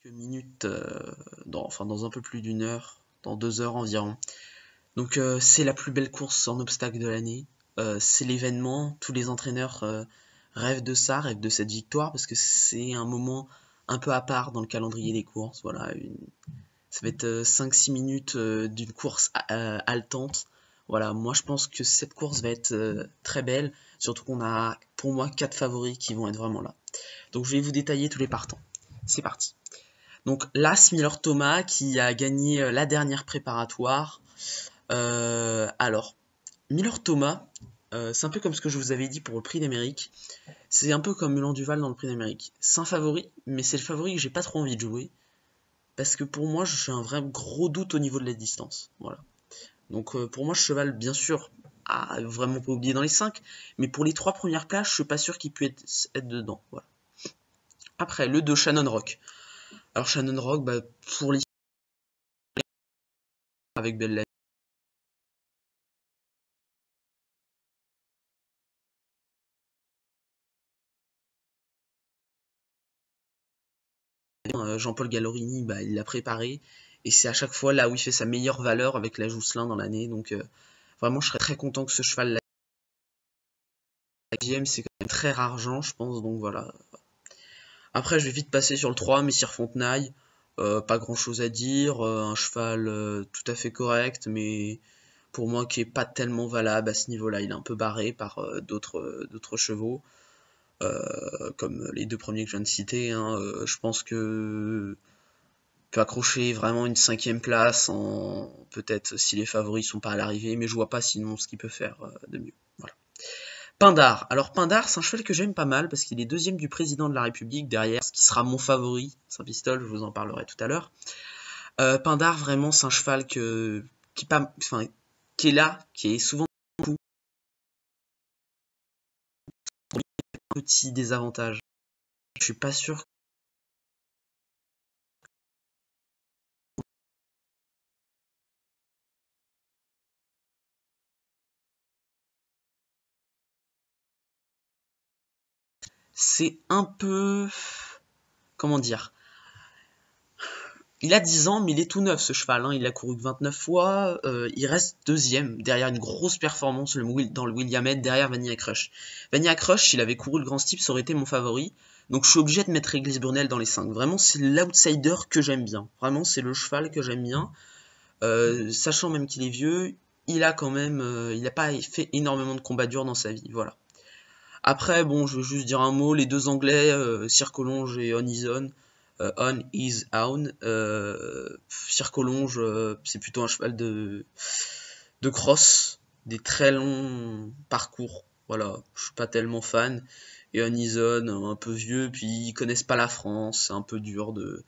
quelques minutes, dans un peu plus d'une heure, dans 2 heures environ. Donc c'est la plus belle course en obstacle de l'année. C'est l'événement, tous les entraîneurs rêvent de ça, rêvent de cette victoire, parce que c'est un moment un peu à part dans le calendrier des courses. Voilà, ça va être 5-6 minutes d'une course haletante. Voilà, moi je pense que cette course va être très belle, surtout qu'on a pour moi 4 favoris qui vont être vraiment là. Donc je vais vous détailler tous les partants. C'est parti. Donc l'As Miller Thomas qui a gagné la dernière préparatoire. Alors, Miller Thomas, c'est un peu comme ce que je vous avais dit pour le prix d'Amérique. C'est un peu comme Milan Duval dans le prix d'Amérique. C'est un favori, mais c'est le favori que j'ai pas trop envie de jouer. Parce que pour moi, j'ai un vrai gros doute au niveau de la distance. Voilà. Donc pour moi, ce cheval, bien sûr, a vraiment pas oublié dans les 5. Mais pour les 3 premières places, je suis pas sûr qu'il puisse être dedans. Voilà. Après, le 2, Shannon Rock. Alors Shannon Rock, pour l'histoire avec Bella, Jean-Paul Gallorini, il l'a préparé. Et c'est à chaque fois là où il fait sa meilleure valeur avec la Jousselin dans l'année. Donc vraiment, je serais très content que ce cheval la deuxième, c'est quand même très argent, je pense. Donc voilà. Après, je vais vite passer sur le 3, Messire Fontenaille. Pas grand chose à dire. Un cheval tout à fait correct, mais pour moi qui est pas tellement valable à ce niveau-là. Il est un peu barré par d'autres chevaux. Comme les 2 premiers que je viens de citer, hein. Je pense que peut accrocher vraiment une 5e place en peut-être si les favoris sont pas à l'arrivée, mais je vois pas sinon ce qu'il peut faire de mieux. Voilà. Pindar. Alors Pindar, c'est un cheval que j'aime pas mal parce qu'il est deuxième du président de la République derrière, ce qui sera mon favori, Saint-Pistol, je vous en parlerai tout à l'heure. Pindar, vraiment, c'est un cheval qui est là, qui est souvent un petit désavantage. Je suis pas sûr. C'est un peu, comment dire, il a 10 ans, mais il est tout neuf ce cheval, hein. Il a couru que 29 fois, il reste deuxième, derrière une grosse performance dans le William Head, derrière Vanilla Crush. Vanilla Crush, s'il avait couru le Grand Steep, ça aurait été mon favori, donc je suis obligé de mettre Église Brunel dans les 5. Vraiment, c'est l'outsider que j'aime bien. Vraiment, c'est le cheval que j'aime bien. Sachant même qu'il est vieux, il a quand même, il n'a pas fait énormément de combats durs dans sa vie, voilà. Après, bon, je veux juste dire un mot, les 2 Anglais, Circolonge et On Is On, On Is On, Circolonge, c'est plutôt un cheval de cross, des très longs parcours, voilà, je suis pas tellement fan, et On Is On, un peu vieux, puis ils connaissent pas la France, c'est un peu dur de...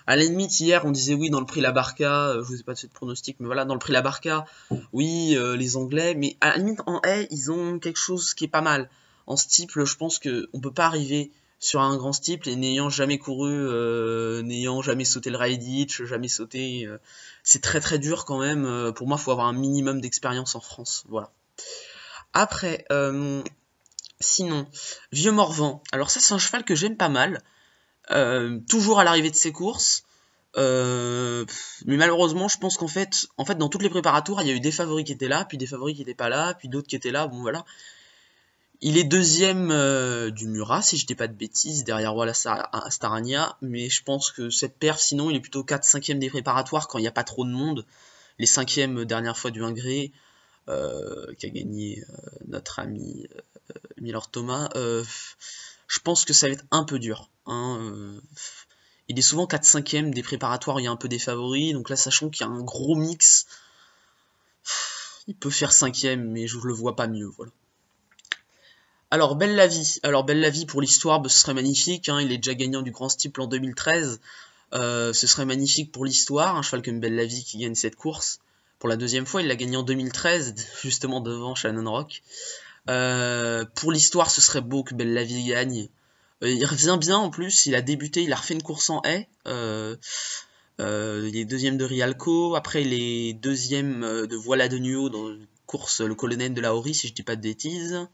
À la limite, hier, on disait oui, dans le prix La Barca, je vous ai pas fait de pronostic, mais voilà, dans le prix La Barca, oui, les Anglais, mais à la limite, en haie, ils ont quelque chose qui est pas mal. En steeple, je pense que on peut pas arriver sur un grand steeple et n'ayant jamais couru, n'ayant jamais sauté le ride hitch, jamais sauté, c'est très très dur quand même. Pour moi, il faut avoir un minimum d'expérience en France, voilà. Après, sinon, Vieux Morvan. Alors ça, c'est un cheval que j'aime pas mal. Toujours à l'arrivée de ses courses. Mais malheureusement, je pense qu'en fait, dans toutes les préparatoires, il y a eu des favoris qui étaient là, puis des favoris qui n'étaient pas là, puis d'autres qui étaient là. Bon, voilà. Il est deuxième du Murat, si je dis pas de bêtises, derrière Walla Starania, mais je pense que cette perf, sinon, il est plutôt 4-5e des préparatoires quand il n'y a pas trop de monde. Les 5e dernière fois du Ingré, qui a gagné notre ami Miller Thomas. Je pense que ça va être un peu dur, hein. Il est souvent 4-5e des préparatoires, il y a un peu des favoris, donc là, sachant qu'il y a un gros mix, il peut faire 5e, mais je le vois pas mieux, voilà. Alors, Belle la Vie. Alors, Belle la Vie, pour l'histoire, ce serait magnifique, hein. Il est déjà gagnant du Grand Steeple en 2013. Ce serait magnifique pour l'histoire, un cheval comme Belle la Vie qui gagne cette course. Pour la 2e fois, il l'a gagné en 2013, justement devant Shannon Rock. Pour l'histoire, ce serait beau que Belle la Vie gagne. Il revient bien en plus, il a débuté, il a refait une course en haie. Il est deuxième de Rialco, après il est deuxième de Voilà de Nuo dans une course le colonel de la Hori, si je dis pas de bêtises.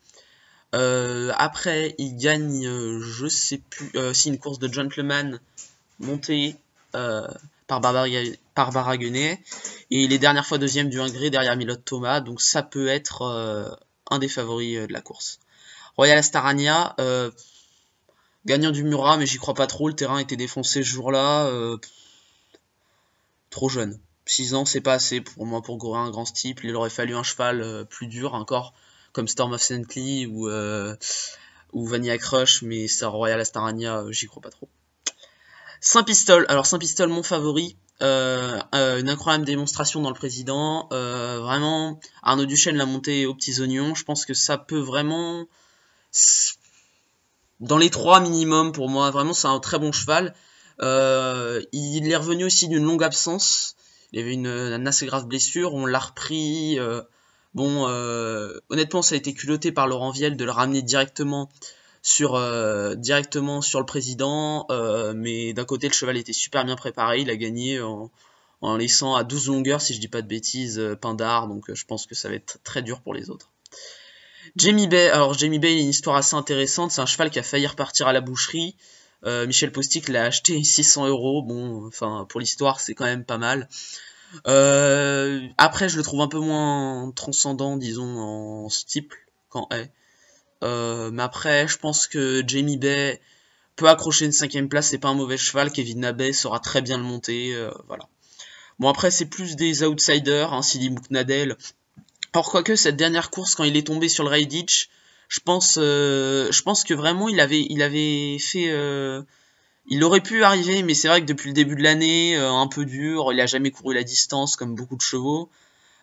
Après il gagne, je sais plus, si une course de gentleman monté par Barraguenet, et il est dernière fois deuxième du Hongrie derrière Milot Thomas, donc ça peut être un des favoris de la course. Royal Astarania, gagnant du Murat, mais j'y crois pas trop, le terrain était défoncé ce jour-là, trop jeune. 6 ans, c'est pas assez pour moi pour courir un grand steeple, il aurait fallu un cheval plus dur encore, comme Storm of Saintly ou Vanilla Crush, mais ça Royal Astarania, j'y crois pas trop. Saint-Pistol, alors Saint-Pistol mon favori, une incroyable démonstration dans le président, vraiment Arnaud Duchesne l'a monté aux petits oignons, je pense que ça peut vraiment, dans les 3 minimum pour moi, vraiment c'est un très bon cheval. Il est revenu aussi d'une longue absence, il avait une assez grave blessure, on l'a repris, honnêtement ça a été culotté par Laurent Viel de le ramener directement sur le président, mais d'un côté le cheval était super bien préparé, il a gagné en laissant à 12 longueurs si je dis pas de bêtises Pindar, donc je pense que ça va être très dur pour les autres. Jamie Bay, alors Jamie Bay, il a une histoire assez intéressante, c'est un cheval qui a failli repartir à la boucherie, Michel Postic l'a acheté 600 €, bon, enfin pour l'histoire c'est quand même pas mal. Après je le trouve un peu moins transcendant, disons, en steeple qu'en haie. Mais après, je pense que Jamie Bay peut accrocher une 5ème place, c'est pas un mauvais cheval, Kevin Nabet saura très bien le monter, voilà. Bon après c'est plus des outsiders, hein, Sidi Mouknadel. Alors quoique cette dernière course, quand il est tombé sur le Raiditch, je pense que vraiment il avait fait... il aurait pu arriver, mais c'est vrai que depuis le début de l'année, un peu dur, il a jamais couru la distance comme beaucoup de chevaux.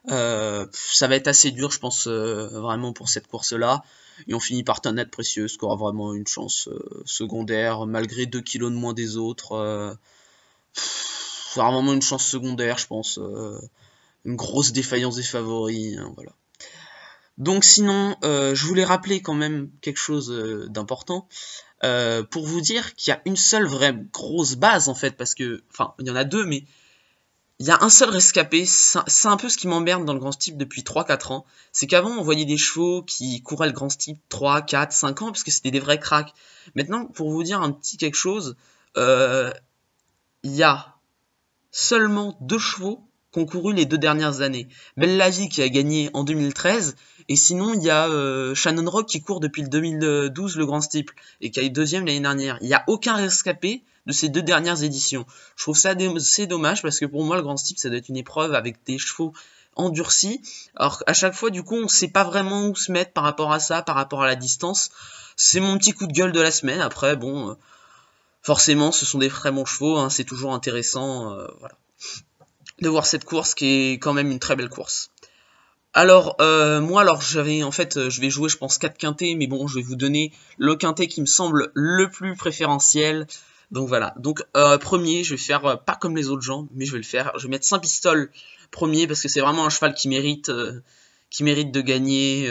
Ça va être assez dur, je pense, vraiment pour cette course-là. Et on finit par Tanat Précieuse, qui aura vraiment une chance secondaire, malgré 2 kilos de moins des autres. Ça aura vraiment une chance secondaire, je pense. Une grosse défaillance des favoris, hein, voilà. Donc sinon, je voulais rappeler quand même quelque chose d'important. Pour vous dire qu'il y a une seule vraie grosse base, en fait, parce que... Enfin, il y en a 2, mais... Il y a un seul rescapé, c'est un peu ce qui m'emmerde dans le grand steeple depuis 3-4 ans, c'est qu'avant on voyait des chevaux qui couraient le grand steeple 3, 4, 5 ans parce que c'était des vrais cracks. Maintenant, pour vous dire un petit quelque chose, il y a seulement 2 chevaux qui ont couru les 2 dernières années. Belle la Vie qui a gagné en 2013, et sinon il y a Shannon Rock qui court depuis le 2012 le grand steeple, et qui a eu 2ème l'année dernière. Il n'y a aucun rescapé de ces 2 dernières éditions. Je trouve ça c'est dommage parce que pour moi le grand steeple ça doit être une épreuve avec des chevaux endurcis. Alors à chaque fois du coup on sait pas vraiment où se mettre par rapport à ça, par rapport à la distance. C'est mon petit coup de gueule de la semaine. Après bon, forcément ce sont des très bons chevaux, hein, c'est toujours intéressant voilà, de voir cette course qui est quand même une très belle course. Alors, moi, je vais jouer, je pense, 4 quintés, mais bon, je vais vous donner le quintet qui me semble le plus préférentiel. Donc voilà, donc premier, je vais faire pas comme les autres gens, mais je vais le faire. Je vais mettre Saint-Pistol premier parce que c'est vraiment un cheval qui mérite de gagner.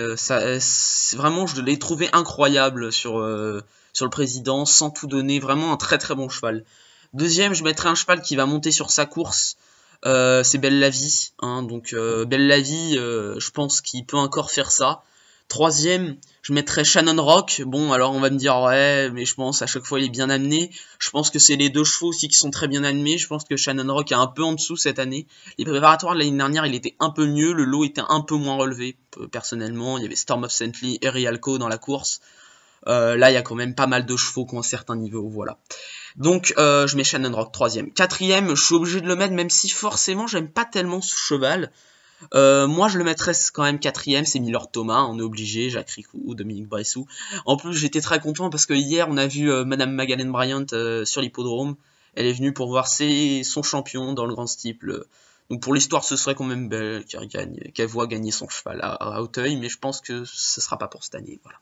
Vraiment, je l'ai trouvé incroyable sur le président, sans tout donner. Vraiment un très très bon cheval. Deuxième, je mettrai un cheval qui va monter sur sa course. C'est Belle la Vie, hein, donc Belle la Vie, je pense qu'il peut encore faire ça. Troisième, je mettrais Shannon Rock. Bon, alors on va me dire ouais, mais je pense à chaque fois il est bien amené. Je pense que c'est les 2 chevaux aussi qui sont très bien amenés. Je pense que Shannon Rock est un peu en dessous cette année. Les préparatoires de l'année dernière, il était un peu mieux, le lot était un peu moins relevé personnellement. Il y avait Storm of Saintly et Rialco dans la course. Là, il y a quand même pas mal de chevaux qui ont un certain niveau, voilà. Donc, je mets Shannon Rock 3ème. 4ème, je suis obligé de le mettre, même si forcément, j'aime pas tellement ce cheval. Moi, je le mettrais quand même 4ème, c'est Milord Thomas, on est obligé, Jacques Ricou, Dominique Bressou. En plus, j'étais très content parce que hier, on a vu Madame Magalhães Bryant sur l'hippodrome. Elle est venue pour voir son champion dans le grand steeple. Donc pour l'histoire, ce serait quand même belle qu'elle voit gagner son cheval à Auteuil, mais je pense que ce sera pas pour cette année, voilà.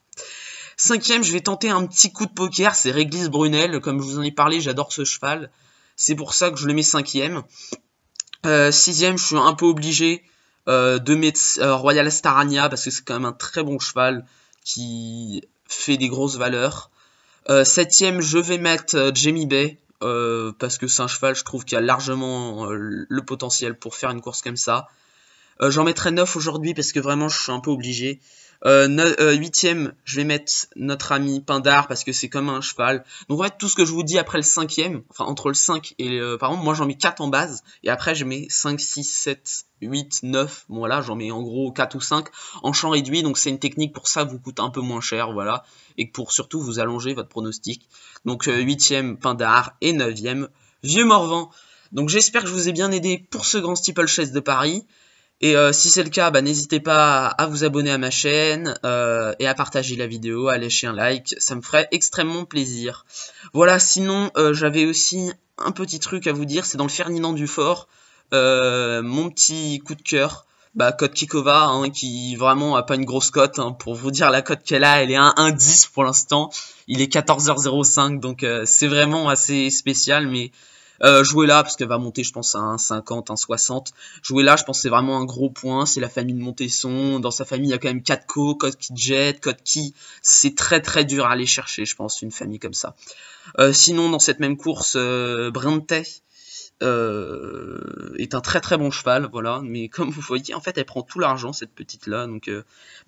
5ème, je vais tenter un petit coup de poker, c'est Réglisse Brunel, comme je vous en ai parlé, j'adore ce cheval, c'est pour ça que je le mets 5ème. 6ème, je suis un peu obligé de mettre Royal Astarania, parce que c'est quand même un très bon cheval qui fait des grosses valeurs. 7ème, je vais mettre Jamie Bay, parce que c'est un cheval, je trouve, qui a largement le potentiel pour faire une course comme ça. J'en mettrai 9 aujourd'hui, parce que vraiment, je suis un peu obligé. Huitième, je vais mettre notre ami Pindar parce que c'est comme un cheval. Donc en fait, tout ce que je vous dis après le cinquième, enfin entre le 5 et le... Par exemple, moi j'en mets 4 en base, et après je mets 5, 6, 7, 8, 9, bon voilà, j'en mets en gros 4 ou 5 en champ réduit, donc c'est une technique pour ça vous coûte un peu moins cher, voilà, et pour surtout vous allonger votre pronostic. Donc huitième, Pindar, et neuvième, Vieux Morvan. Donc j'espère que je vous ai bien aidé pour ce grand steeplechase de Paris. Et si c'est le cas, bah, n'hésitez pas à vous abonner à ma chaîne et à partager la vidéo, à lâcher un like, ça me ferait extrêmement plaisir. Voilà, sinon j'avais aussi un petit truc à vous dire, c'est dans le Ferdinand Dufort, mon petit coup de cœur, bah Kotkikova, hein, qui vraiment a pas une grosse cote, hein, pour vous dire la cote qu'elle a, elle est à 1,10 pour l'instant, il est 14h05, donc c'est vraiment assez spécial, mais... jouer là, parce qu'elle va monter, je pense, à 1,50, 1,60. Jouer là, je pense que c'est vraiment un gros point. C'est la famille de Montesson. Dans sa famille, il y a quand même Katko, Kotki, Kotki. C'est très très dur à aller chercher, je pense, une famille comme ça. Sinon, dans cette même course, Brinte est un très très bon cheval, voilà. Mais comme vous voyez, en fait, elle prend tout l'argent, cette petite-là. Donc,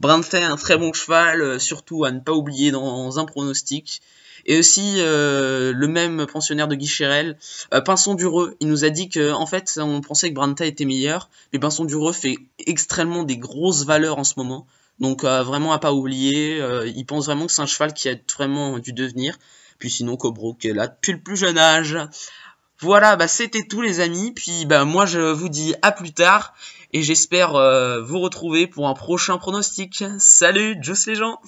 Brinte, un très bon cheval, surtout à ne pas oublier dans un pronostic. Et aussi le même pensionnaire de Guy Chérel, Pinson Dureux, il nous a dit que en fait on pensait que Branta était meilleur, mais Pinson Dureux fait extrêmement des grosses valeurs en ce moment, donc vraiment à pas oublier. Il pense vraiment que c'est un cheval qui a vraiment du devenir. Puis sinon Cobro qui est là depuis le plus jeune âge. Voilà, bah c'était tout les amis. Puis bah moi je vous dis à plus tard et j'espère vous retrouver pour un prochain pronostic. Salut, Joss les gens.